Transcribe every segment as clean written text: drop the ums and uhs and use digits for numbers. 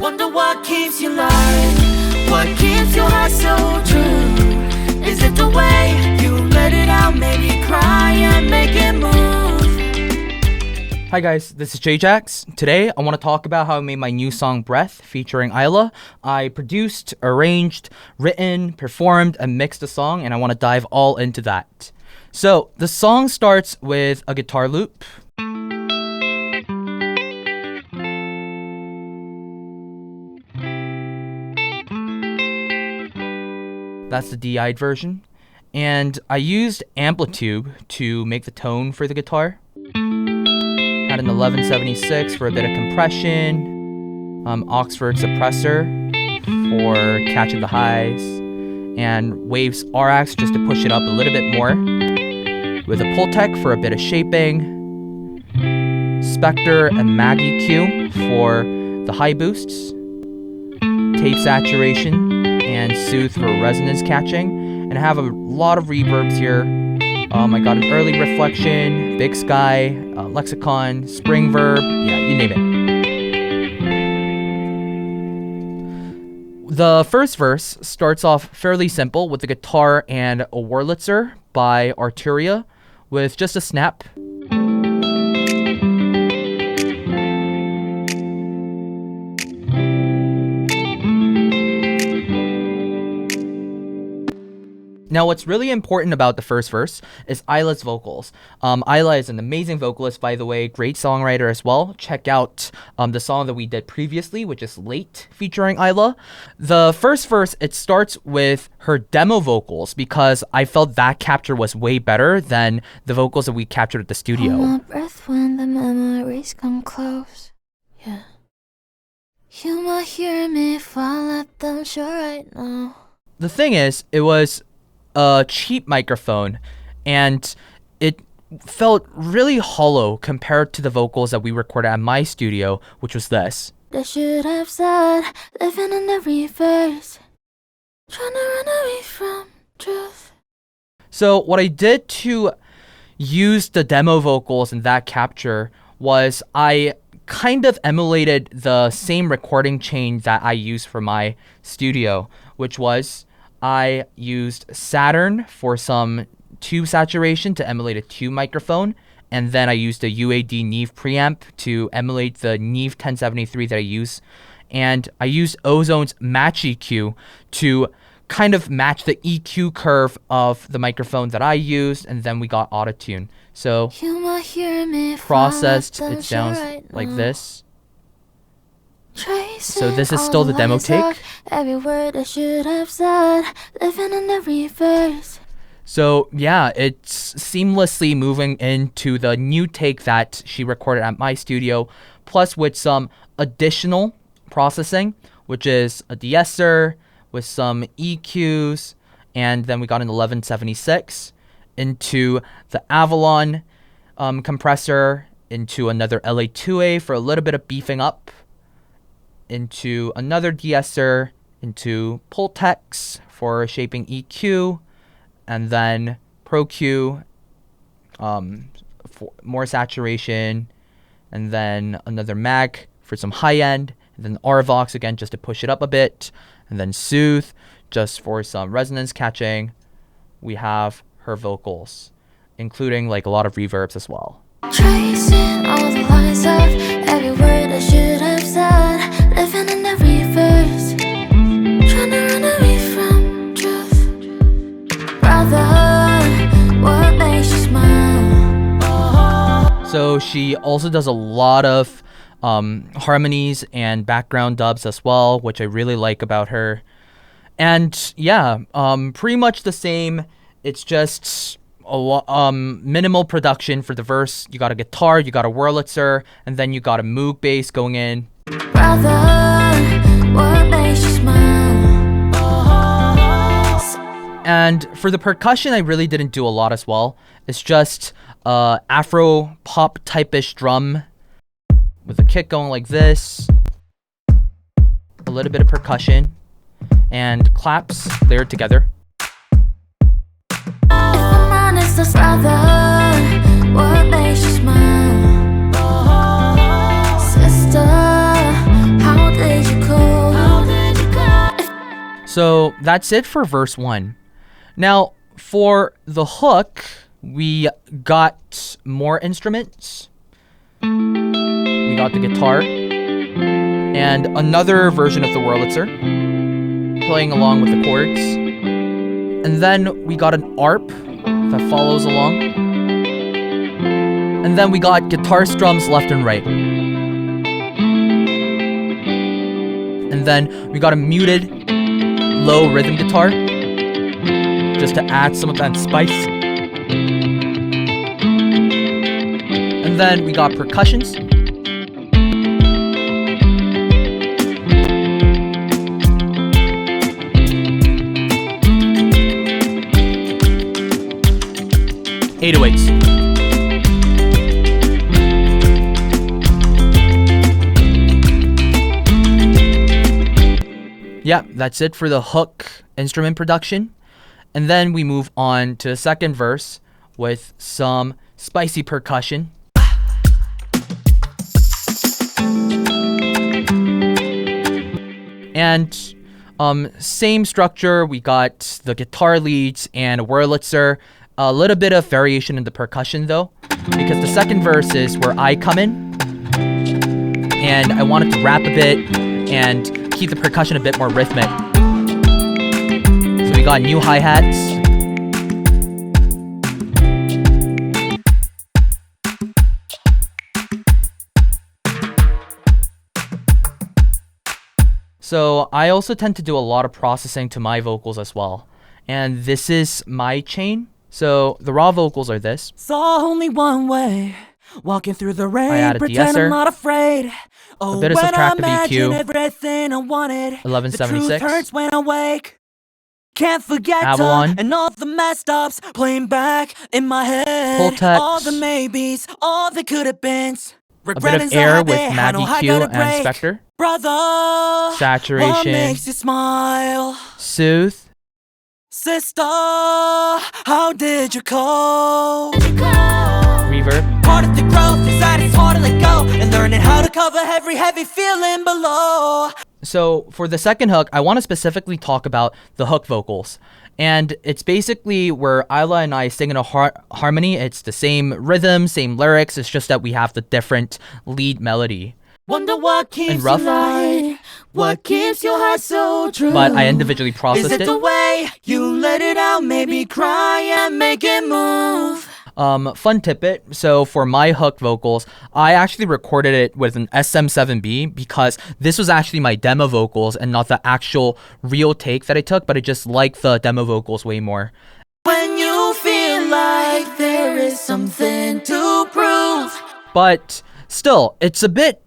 Wonder what keeps you alive, what keeps your heart so true. Is it the way you let it out, maybe cry and make it move? Hi guys, this is JJAX. Today I want to talk about how I made my new song Breath featuring Aylah. I produced, arranged, written, performed, and mixed the song, and I want to dive all into that. So the song starts with a guitar loop. That's the DI'd version. And I used Amplitude to make the tone for the guitar. Had an 1176 for a bit of compression, Oxford suppressor for catching the highs, and Waves RX just to push it up a little bit more, with a Pultec for a bit of shaping, Spectre and Mag EQ for the high boosts, tape saturation, and Soothe for resonance catching, and I have a lot of reverbs here. I got an early reflection, big sky, lexicon, spring verb, yeah, you name it. The first verse starts off fairly simple with the guitar and a Wurlitzer by Arturia with just a snap. Now, what's really important about the first verse is Aylah's vocals. Aylah is an amazing vocalist, by the way, great songwriter as well. Check out the song that we did previously, which is Late, featuring Aylah. The first verse, it starts with her demo vocals because I felt that capture was way better than the vocals that we captured at the studio. Hold my breath when the memories come close. Yeah. You might hear me fall at the shore right now. The thing is, it was a cheap microphone, and it felt really hollow compared to the vocals that we recorded at my studio, which was this. They should have said, living in the reverse, trying to run away from truth. So what I did to use the demo vocals in that capture was I kind of emulated the same recording chain that I used for my studio, which was I used Saturn for some tube saturation to emulate a tube microphone, and then I used a UAD Neve preamp to emulate the Neve 1073 that I use, and I used Ozone's Match EQ to kind of match the EQ curve of the microphone that I used, and then we got autotune. So You might hear me processed fall at the it sounds shore right like now. this. So this is still the demo take. Every word I should have said, living in the reverse. So yeah, it's seamlessly moving into the new take that she recorded at my studio, plus with some additional processing, which is a de-esser with some EQs, and then we got an 1176 into the Avalon compressor, into another LA2A for a little bit of beefing up, into another de-esser, into Pultex for shaping EQ, and then Pro Q for more saturation, and then another Mag for some high end, and then RVox again just to push it up a bit, and then Soothe just for some resonance catching. We have her vocals, including like a lot of reverbs as well. Tracing all the lines of every word I should have said, living in the reverse, trying to run away from truth. Brother, what makes you smile? So she also does a lot of harmonies and background dubs as well, which I really like about her. And yeah, pretty much the same. It's just a minimal production for the verse. You got a guitar, you got a Wurlitzer, and then you got a Moog bass going in. Brother, what makes you smile? And for the percussion, I really didn't do a lot as well. It's just Afro pop type-ish drum with a kick going like this, a little bit of percussion, and claps layered together. Brother, what makes you smile? Sister, how did you cope? So that's it for verse 1. Now, for the hook, we got more instruments. We got the guitar and another version of the Wurlitzer playing along with the chords. And then we got an ARP that follows along. And then we got guitar strums left and right. And then we got a muted low rhythm guitar just to add some of that spice. And then we got percussions. .808s. Yeah, that's it for the hook instrument production. And then we move on to the second verse with some spicy percussion. And same structure, we got the guitar leads and a Wurlitzer. A little bit of variation in the percussion though, because the second verse is where I come in and I wanted to rap a bit and keep the percussion a bit more rhythmic. So we got new hi-hats. So I also tend to do a lot of processing to my vocals as well. And this is my chain. So the raw vocals are this. Saw only one way, walking through the rain, I added pretend de-esser. I'm not afraid. Oh, A bit of when I subtractive imagine EQ. everything I wanted, 1176. the truth hurts when I wake. Can't forget Avalon. and all the messed ups playing back in my head. Full text. All the maybes, all the could have beens. A bit of air with Mad EQ and Spectre. Brother, Saturation. what makes you smile? Soothe. Sister, how did you cope? Reverb. Part of the growth is that it's hard to let go, and learning how to cover every heavy feeling below. So for the second hook, I want to specifically talk about the hook vocals. And it's basically where Aylah and I sing in a harmony. It's the same rhythm, same lyrics. It's just that we have the different lead melody. Wonder what keeps rough. you light, what keeps your heart so true. But I individually processed Is it the way you let it out, maybe cry and make it move? Fun tidbit. So for my hook vocals, I actually recorded it with an SM7B because this was actually my demo vocals and not the actual real take that I took, but I just like the demo vocals way more. When you feel like there is something to prove. But still, it's a bit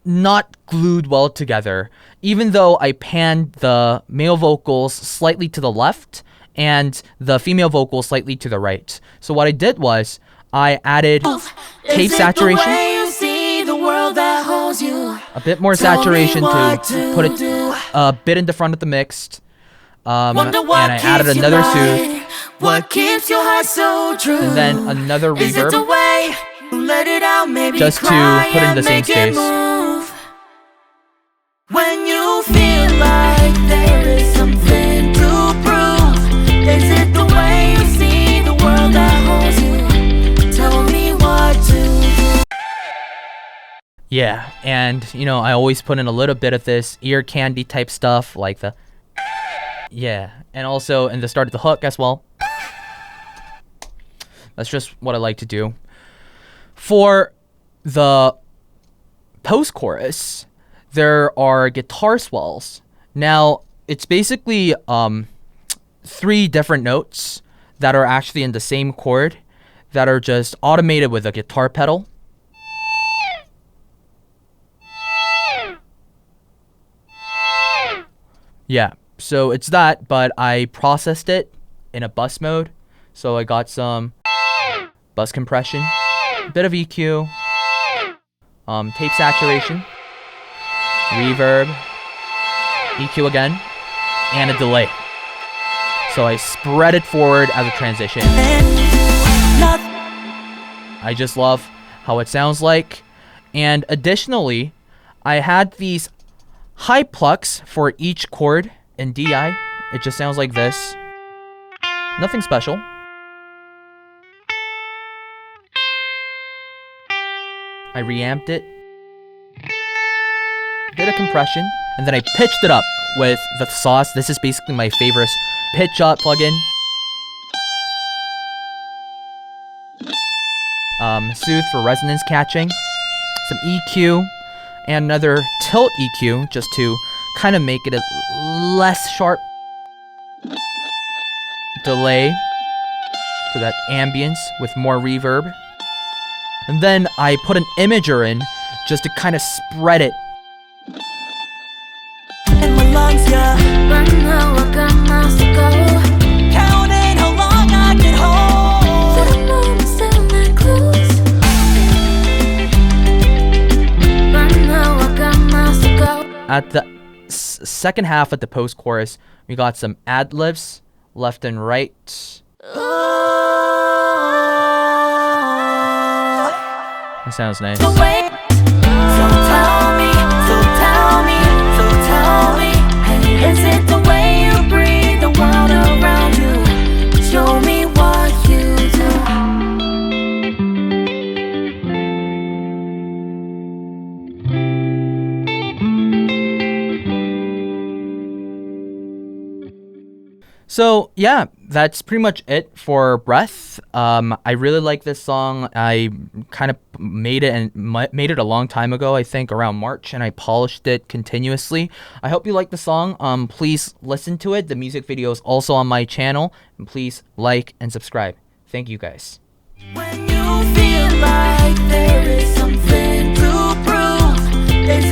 not glued well together, even though I panned the male vocals slightly to the left and the female vocals slightly to the right. So what I did was I added tape saturation, a bit more saturation to put it a bit in the front of the mixed, and I added another soothe, What keeps your heart so true? and then another Is it the reverb way you let it out, maybe just to cry put in and the same make it space. move? When you feel like there is something to prove, is it the way you see the world that holds you? Tell me what to do. Yeah, and I always put in a little bit of this ear candy type stuff, like the and also in the start of the hook as well. That's just what I like to do. For the post-chorus, there are guitar swells. Now, it's basically 3 different notes that are actually in the same chord that are just automated with a guitar pedal. Yeah, so it's that, but I processed it in a bus mode. So I got some bus compression, a bit of EQ, tape saturation, reverb, EQ again, and a delay. So I spread it forward as a transition. I just love how it sounds like. And additionally, I had these high plucks for each chord in DI, it just sounds like this. Nothing special. I reamped it. Did a compression, and then I pitched it up with the sauce. This is basically my favorite pitch up plugin. Soothe for resonance catching. Some EQ, and another tilt EQ just to kind of make it a less sharp. Delay for that ambience with more reverb. And then I put an imager in just to kind of spread it. In my lungs, yeah. Right now I got miles to go. Counting how long I can hold. But I know I'm still not close. Right now I got miles to go. At the second half of the post-chorus, we got some ad-libs left and right. That sounds nice. So wait, so tell me, hey, is it the way you breathe the world around you? Show me what you do. So yeah, that's pretty much it for Breath. I really like this song. I kind of made it a long time ago, I think around March, and I polished it continuously. I hope you like the song. Please listen to it. The music video is also on my channel, and please like and subscribe. Thank you guys. When you feel like there is something to prove, is